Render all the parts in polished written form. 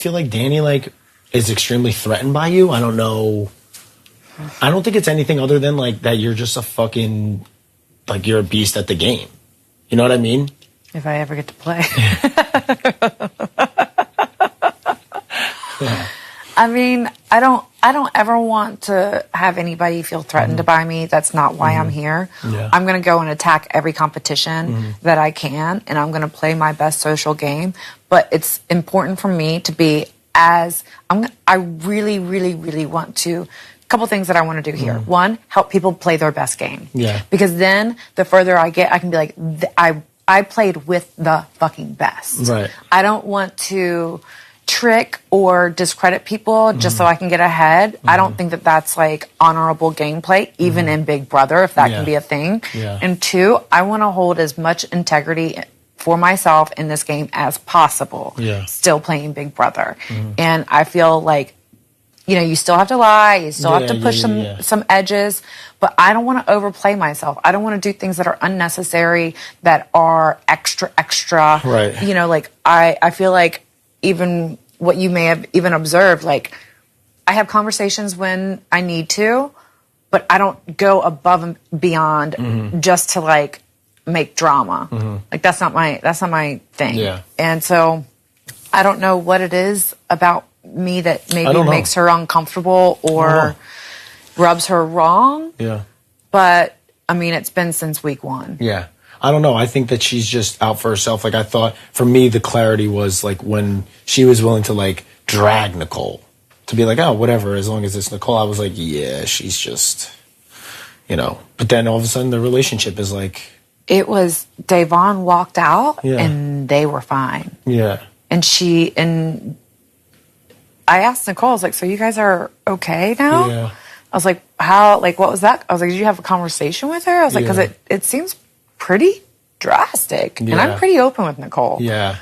feel like Dani like is extremely threatened by you. I don't know. I don't think it's anything other than like that you're just a fucking like you're a beast at the game. You know what I mean? If I ever get to play. Yeah. I mean, I don't ever want to have anybody feel threatened by me. That's not why I'm here. Yeah. I'm going to go and attack every competition that I can, and I'm going to play my best social game. But it's important for me to be I really, really, really want to. A couple things that I want to do here. One, help people play their best game. Yeah. Because then the further I get, I can be like, I played with the fucking best. Right. I don't want to trick or discredit people just so I can get ahead. I don't think that that's like honorable gameplay, even in Big Brother, if that can be a thing. Yeah. And two, I want to hold as much integrity for myself in this game as possible. Yeah. Still playing Big Brother. And I feel like, you know, you still have to lie, you still have to push some edges, but I don't want to overplay myself. I don't want to do things that are unnecessary, that are extra. Right. You know, like I feel like even what you may have even observed, like I have conversations when I need to, but I don't go above and beyond just to like make drama. Like that's not my thing. Yeah. And so I don't know what it is about me that maybe makes her uncomfortable or rubs her wrong. Yeah. But I mean, it's been since week 1. Yeah. I don't know. I think that she's just out for herself. Like I thought, for me, the clarity was like when she was willing to like drag Nicole to be like, oh, whatever, as long as it's Nicole. I was like, yeah, she's just, you know. But then all of a sudden the relationship is like. It was Davon walked out and they were fine. Yeah. And I asked Nicole, I was like, so you guys are okay now? Yeah. I was like, how, like, what was that? I was like, did you have a conversation with her? I was like, because it seems pretty drastic. Yeah. And I'm pretty open with Nicole. Yeah.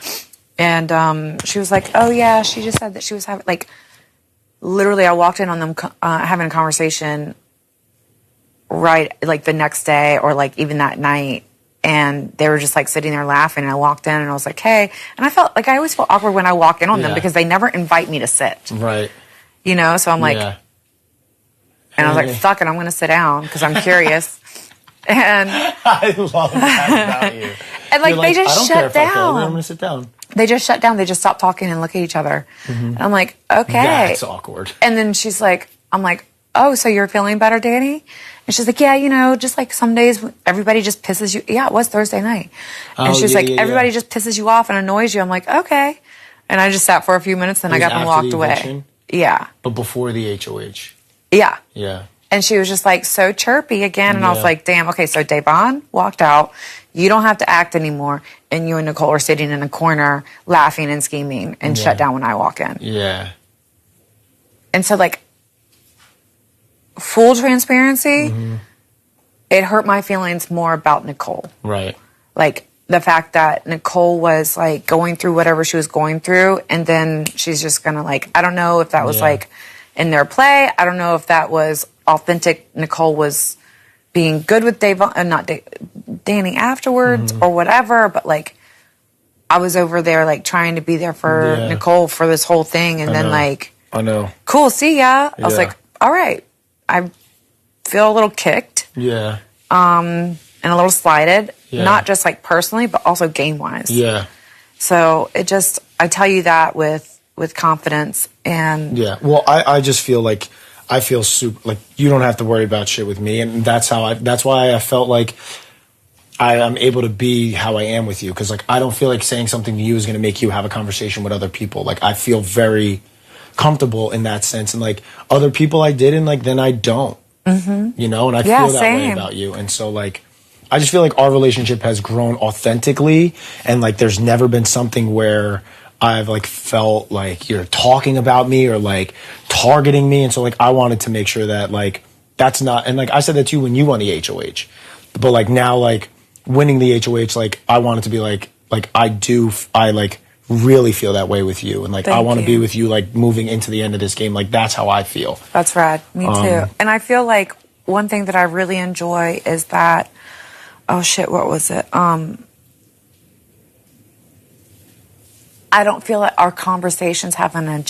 And she was like, oh, yeah, she just said that she was having, like, literally I walked in on them having a conversation right, like, the next day or, like, even that night. And they were just, like, sitting there laughing. And I walked in and I was like, hey. And I felt, like, I always feel awkward when I walk in on them because they never invite me to sit. Right. You know? So I'm like, and I was like, fuck it, I'm going to sit down because I'm curious. And I love that about you. And like they just shut down. I'm gonna sit down. They just shut down. They just stopped talking and look at each other. And I'm like, okay. That's awkward. And then she's like, I'm like, oh, so you're feeling better, Dani? And she's like, yeah, you know, just like some days everybody just pisses you. Yeah, it was Thursday night. And she's like, everybody just pisses you off and annoys you. I'm like, okay. And I just sat for a few minutes, then I got up and walked away. Eviction? Yeah. But before the HOH. Yeah. Yeah. And she was just like so chirpy again. And I was like, damn, okay, so Davon walked out. You don't have to act anymore. And you and Nicole are sitting in a corner laughing and scheming and shut down when I walk in. Yeah. And so, like, full transparency, it hurt my feelings more about Nicole. Right. Like, the fact that Nicole was, like, going through whatever she was going through. And then she's just going to, like, I don't know if that was, like, in their play. I don't know if that was authentic. Nicole was being good with Dani afterwards or whatever, but like I was over there like trying to be there for Nicole for this whole thing, and then like I know, cool, see ya. I was like, all right, I feel a little kicked, and a little slighted, not just like personally, but also game wise. Yeah. So it just, I tell you that with confidence. And well, I just feel like I feel super, like you don't have to worry about shit with me, and that's why I felt like I'm able to be how I am with you, because like I don't feel like saying something to you is going to make you have a conversation with other people. Like I feel very comfortable in that sense, and like other people I did, and like then I don't, you know, and I feel that way about you, and so like I just feel like our relationship has grown authentically, and like there's never been something where I've like felt like you're talking about me or like targeting me. And so like I wanted to make sure that like that's not, and like I said that to you when you won the HOH, but like now like winning the HOH, like I wanted to be like I like really feel that way with you, and like I want to be with you like moving into the end of this game. Like that's how I feel. That's rad. Me too. And I feel like one thing that I really enjoy is that, oh shit, what was it? I don't feel like our conversations have an agenda.